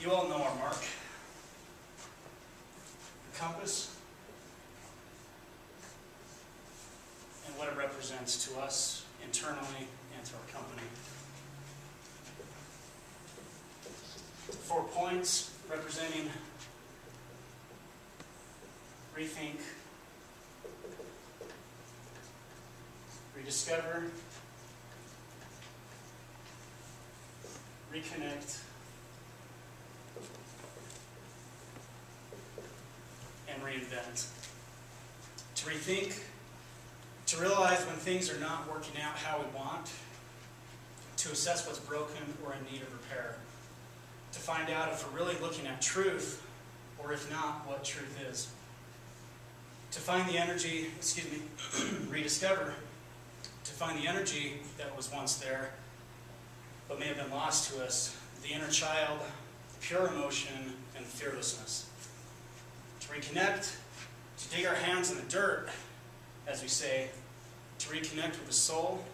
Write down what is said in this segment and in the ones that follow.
You all know our mark. The compass. And what it represents to us internally and to our company. 4 points representing rethink, rediscover, reconnect, and reinvent. To rethink, to realize when things are not working out how we want, to assess what's broken or in need of repair, to find out if we're really looking at truth, or if not, what truth is. To find the energy, rediscover, to find the energy that was once there, but may have been lost to us, the inner child, the pure emotion, and fearlessness. To reconnect, to dig our hands in the dirt, as we say, to reconnect with the soul,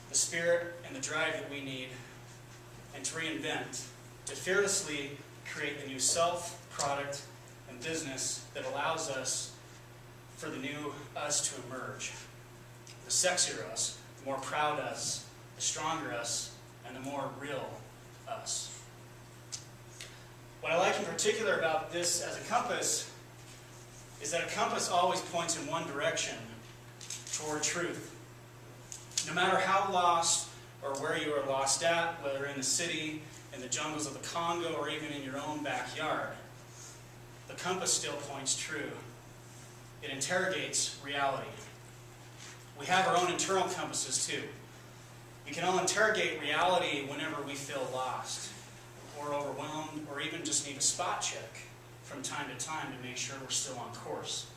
the spirit, and the drive that we need, and to reinvent, to fearlessly create the new self, product, and business that allows us for the new us to emerge. The sexier us, the more proud us, the stronger us, and the more real us. What I like in particular about this as a compass is that a compass always points in one direction, toward truth. No matter how lost or where you are lost at, whether in the city, in the jungles of the Congo, or even in your own backyard, the compass still points true. It interrogates reality. We have our own internal compasses too. We can all interrogate reality whenever we feel lost, or overwhelmed, or even just need a spot check from time to time to make sure we're still on course.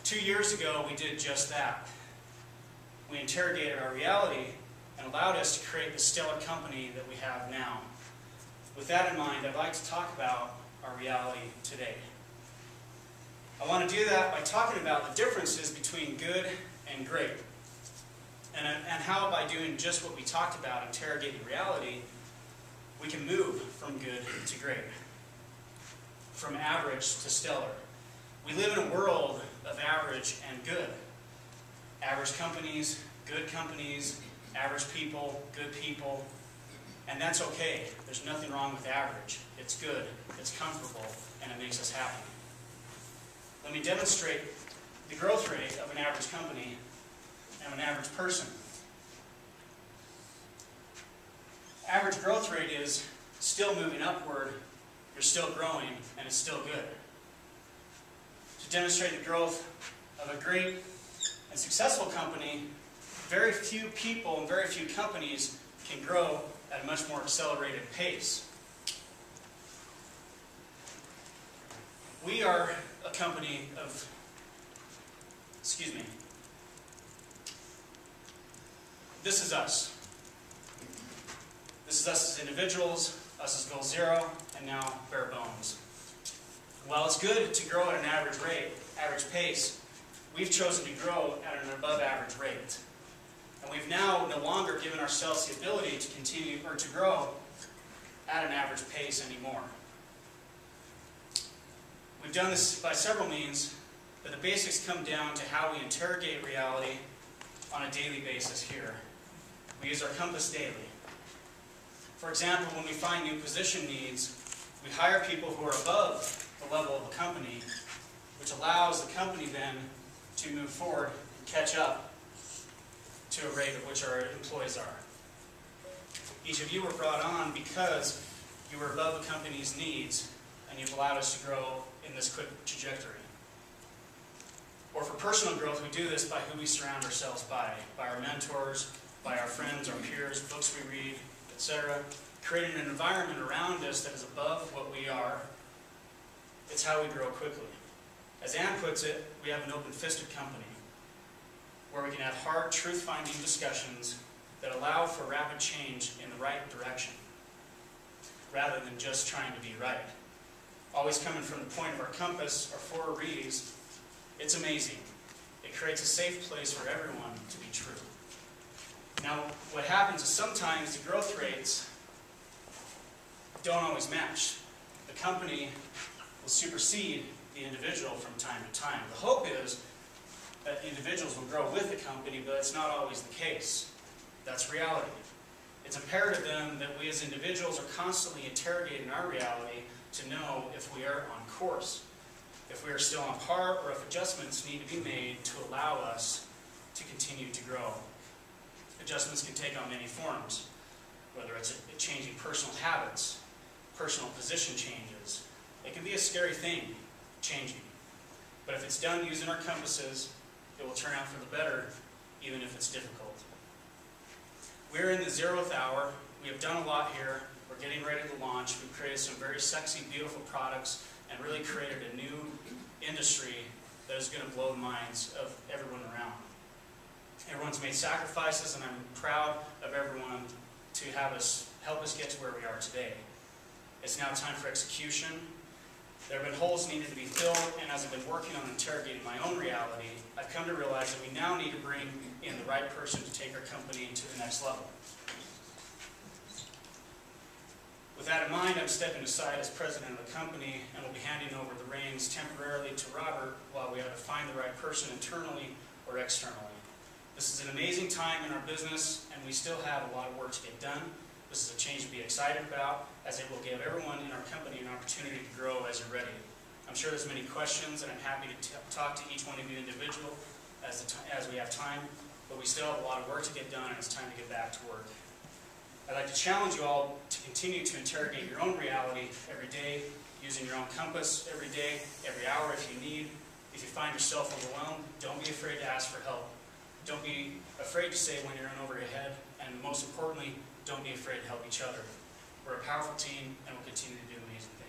2 years ago, we did just that. We interrogated our reality and allowed us to create the stellar company that we have now. With that in mind, I'd like to talk about our reality today. I want to do that by talking about the differences between good and great, and how by doing just what we talked about, interrogating reality, we can move from good to great, from average to stellar. We live in a world of average and good. Average companies, average people, good people, and that's okay. There's nothing wrong with average. It's good, it's comfortable, and it makes us happy. Let me demonstrate the growth rate of an average company and an average person. Average growth rate is still moving upward, you're still growing, and it's still good. To demonstrate the growth of a great and successful company, very few people and very few companies can grow at a much more accelerated pace. We are a company of, this is us. This is us as individuals, us as Goal Zero, and now bare bones. While it's good to grow at an average rate, average pace, we've chosen to grow at an above average rate. And we've now no longer given ourselves the ability to continue or to grow at an average pace anymore. We've done this by several means, but the basics come down to how we interrogate reality on a daily basis here. We use our compass daily. For example, when we find new position needs, we hire people who are above the level of the company, which allows the company then to move forward and catch up to a rate at which our employees are. Each of you were brought on because you were above the company's needs, and you've allowed us to grow in this quick trajectory. Or for personal growth, we do this by who we surround ourselves by our mentors, by our friends, our peers, books we read, etc. Creating an environment around us that is above what we are. It's how we grow quickly. As Anne puts it, we have an open-fisted company where we can have hard, truth-finding discussions that allow for rapid change in the right direction, rather than just trying to be right. Always coming from the point of our compass, our 4 R's, it's amazing. It creates a safe place for everyone to be true. Now, what happens is sometimes the growth rates don't always match. The company will supersede the individual from time to time. The hope is that individuals will grow with the company, but it's not always the case. That's reality. It's imperative then that we as individuals are constantly interrogating our reality to know if we are on course, if we are still on par, or if adjustments need to be made to allow us to continue to grow. Adjustments can take on many forms, whether it's changing personal habits, personal position changes. It can be a scary thing, changing. But if it's done using our compasses, it will turn out for the better, even if it's difficult. We're in the 0th hour. We have done a lot here. We're getting ready to launch. We've created some very sexy, beautiful products and really created a new industry that is going to blow the minds of everyone around. Everyone's made sacrifices, and I'm proud of everyone to help us get to where we are today. It's now time for execution. There have been holes needed to be filled, and as I've been working on interrogating my own reality, I've come to realize that we now need to bring in the right person to take our company to the next level. With that in mind, I'm stepping aside as president of the company and will be handing over the reins temporarily to Robert while we have to find the right person internally or externally. This is an amazing time in our business, and we still have a lot of work to get done. This is a change to be excited about, as it will give everyone in our company an opportunity to grow as you're ready. I'm sure there's many questions, and I'm happy to talk to each one of you individually as we have time, but we still have a lot of work to get done, and it's time to get back to work. I'd like to challenge you all to continue to interrogate your own reality every day, using your own compass every day, every hour if you need. If you find yourself overwhelmed, don't be afraid to ask for help. Don't be afraid to say when you're in over your head, and most importantly, don't be afraid to help each other. We're a powerful team, and we'll continue to do amazing things.